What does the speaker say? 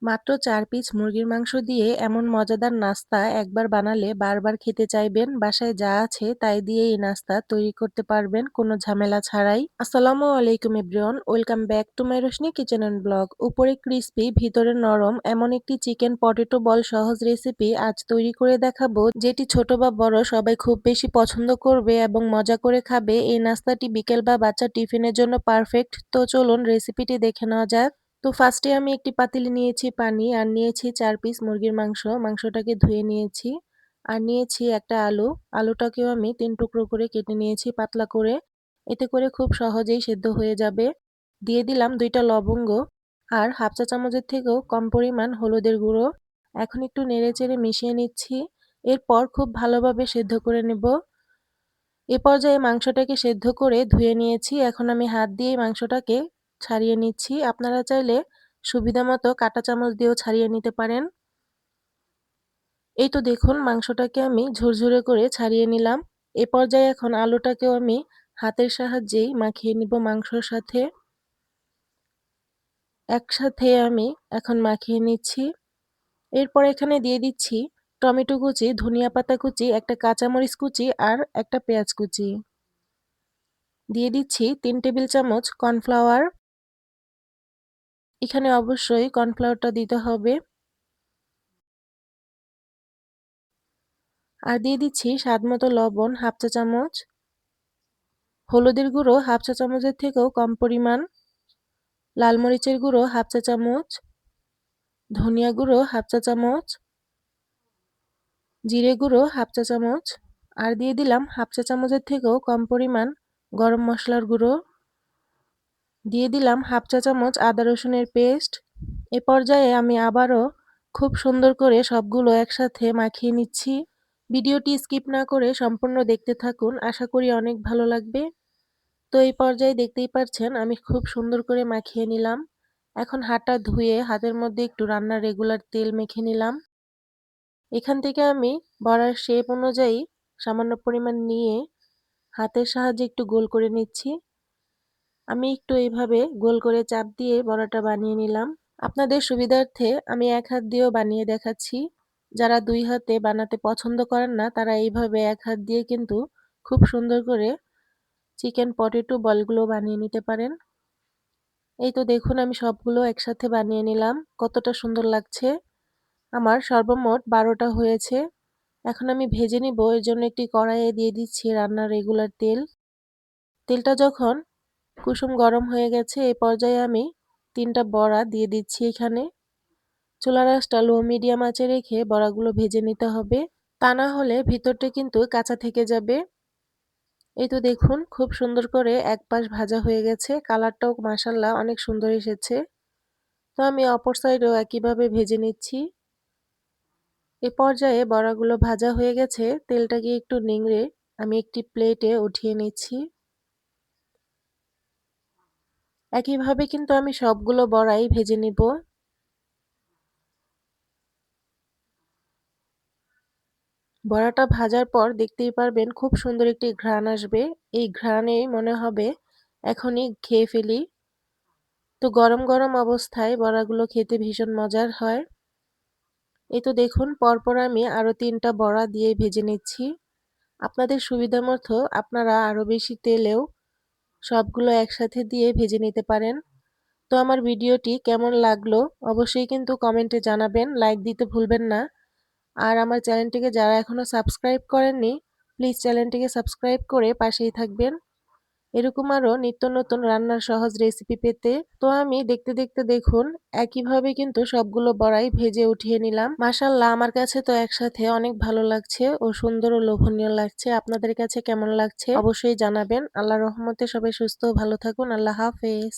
মাত্র ৪ পিস মুরগির মাংস দিয়ে এমন মজাদার নাস্তা একবার বানালে বারবার খেতে চাইবেন। বাসায় যা আছে তাই দিয়ে এই নাস্তা তৈরি করতে পারবেন কোনো ঝামেলা ছাড়াই। আসসালামু আলাইকুম everyone, welcome back to my Roshni kitchen and blog. উপরে ক্রিস্পি ভিতরে নরম এমন একটি চিকেন পটেটো বল সহজ রেসিপি আজ তৈরি করে দেখাবো, যেটি ছোট বা বড় সবাই খুব বেশি পছন্দ করবে এবং মজা করে খাবে। এই নাস্তাটি বিকেল বা বাচ্চা টিফিনের জন্য পারফেক্ট। তো চলুন রেসিপিটি দেখে নেওয়া যাক। তো ফার্স্টে আমি একটি পাতিলে নিয়েছি পানি আর নিয়েছি ৪ পিস মুরগির মাংস। মাংসটাকে ধুয়ে নিয়েছি। আর নিয়েছি একটা আলু। আলুটাকেও আমি ৩ টুকরো করে কেটে নিয়েছি পাতলা করে। এতে করে খুব সহজেই সেদ্ধ হয়ে যাবে। দিয়ে দিলাম ২ টা লবঙ্গ আর হাফ চা চামচের থেকেও কম পরিমাণ হলুদের গুঁড়ো। এখন একটু নেড়েচেড়ে মিশিয়ে নিচ্ছি। এরপর খুব ভালোভাবে সেদ্ধ করে নেব। এ পর্যায়ে মাংসটাকে সেদ্ধ করে ধুয়ে নিয়েছি। এখন আমি হাত দিয়ে মাংসটাকে ছাড়িয়ে নিচ্ছি। আপনারা চাইলে সুবিধামতো কাঁটা চামচ দিয়েও ছাড়িয়ে নিতে পারেন। এই তো দেখুন মাংসটাকে আমি ঝুরঝুরে করে ছাড়িয়ে নিলাম। এ পর্যায়ে এখন আলুটাকেও আমি হাতের সাহায্যেই মাখিয়ে নিব মাংসর সাথে। একসাথে আমি এখন মাখিয়ে নিচ্ছি। এরপর এখানে দিয়ে দিচ্ছি টমেটো কুচি, ধনিয়া পাতা কুচি, একটা কাঁচামরিচ কুচি আর একটা পেঁয়াজ কুচি। দিয়ে দিচ্ছি ৩ টেবিল চামচ কর্নফ্লাওয়ার। এখানে অবশ্যই কর্নফ্লাওয়ারটা দিতে হবে। আর দিয়ে দিচ্ছি স্বাদমতো লবণ হাফ চা চামচ, হলুদের গুঁড়ো হাফ চা চামচের থেকেও কম পরিমাণ, লাল মরিচের গুঁড়ো হাফ চা চামচ, ধনিয়া গুঁড়ো হাফ চা চামচ, জিরে গুঁড়ো হাফ চা চামচ, আর দিয়ে দিলাম হাফ চা চামচের থেকেও কম পরিমাণ গরম মশলার গুঁড়ো। দিয়ে দিলাম হাফ চা চামচ আদা রসুনের পেস্ট। এ পর্যায়ে আমি আবারও খুব সুন্দর করে সবগুলো একসাথে মাখিয়ে নিচ্ছি। ভিডিওটি স্কিপ না করে সম্পূর্ণ দেখতে থাকুন, আশা করি অনেক ভালো লাগবে। তো এই পর্যায়ে দেখতেই পাচ্ছেন আমি খুব সুন্দর করে মাখিয়ে নিলাম। এখন হাতটা ধুয়ে হাতের মধ্যে একটু রান্নার রেগুলার তেল মেখে নিলাম। এখান থেকে আমি বড়ার শেপ অনুযায়ী সামান্য পরিমাণ নিয়ে হাতের সাহায্যে একটু গোল করে নিচ্ছি। আমি একটু এইভাবে গোল করে চাপ দিয়ে বড়াটা বানিয়ে নিলাম। আপনাদের সুবিধার্থে আমি এক হাত দিয়েও বানিয়ে দেখাচ্ছি। যারা ২ হাতে বানাতে পছন্দ করেন না তারা এইভাবে এক হাত দিয়ে কিন্তু খুব সুন্দর করে চিকেন পটেটো বলগুলো বানিয়ে নিতে পারেন। এই তো দেখুন আমি সবগুলো একসাথে বানিয়ে নিলাম। কতটা সুন্দর লাগছে। আমার সর্বমোট ১২টা হয়েছে। এখন আমি ভেজে নিব। এর জন্য একটি কড়াইয়ে দিয়ে দিচ্ছি রান্নার রেগুলার তেল। তেলটা যখন কুসুম গরম হয়ে গেছে এই পর্যায়ে আমি ৩ টা বড়া দিয়ে দিচ্ছি এখানে। চুলার আঁচটা লো মিডিয়াম আঁচে রেখে বড়াগুলো ভেজে নিতে হবে। তা না হলে ভিতরটা কিন্তু কাঁচা থেকে যাবে। এই তো দেখুন খুব সুন্দর করে এক পাশ ভাজা হয়ে গেছে। কালারটাও মাশাআল্লাহ অনেক সুন্দর এসেছে। তো আমি অপর সাইডেও একইভাবে ভেজে নিচ্ছি। এ পর্যায়ে বড়াগুলো ভাজা হয়ে গেছে। তেলটাকে একটু নিংড়ে আমি একটি প্লেটে উঠিয়ে নিচ্ছি। একইভাবে কিন্তু আমি সবগুলো বড়াই ভেজে নিব। বড়াটা ভাজার পর দেখতেই পারবেন খুব সুন্দর একটি ঘ্রাণ আসবে। এই ঘ্রাণেই মনে হবে এখনই খেয়ে ফেলি। তো গরম গরম অবস্থায় বড়াগুলো খেতে ভীষণ মজার হয়। এই তো দেখুন পরপর আমি আরও ৩ টা বড়া দিয়ে ভেজে নিচ্ছি। আপনাদের সুবিধা মতো আপনারা আরও বেশি তেলেও সবগুলো একসাথে দিয়ে ভেজে নিতে পারেন। তো আমার ভিডিওটি কেমন লাগলো অবশ্যই কিন্তু কমেন্টে জানাবেন, লাইক দিতে ভুলবেন না। আর আমার চ্যানেলটিকে যারা এখনো সাবস্ক্রাইব করেননি প্লিজ চ্যানেলটিকে সাবস্ক্রাইব করে পাশেই থাকবেন। এরকম আরও নিত্য নতুন রান্নার সহজ রেসিপি পেতে। তো আমি দেখতে দেখতে দেখুন একইভাবে কিন্তু সবগুলো বড়াই ভেজে উঠিয়ে নিলাম। মাশাআল্লাহ আমার কাছে তো একসাথে অনেক ভালো লাগছে ও সুন্দর ও লোভনীয় লাগছে। আপনাদের কাছে কেমন লাগছে অবশ্যই জানাবেন। আল্লাহর রহমতে সবাই সুস্থ ও ভালো থাকুন। আল্লাহ হাফেজ।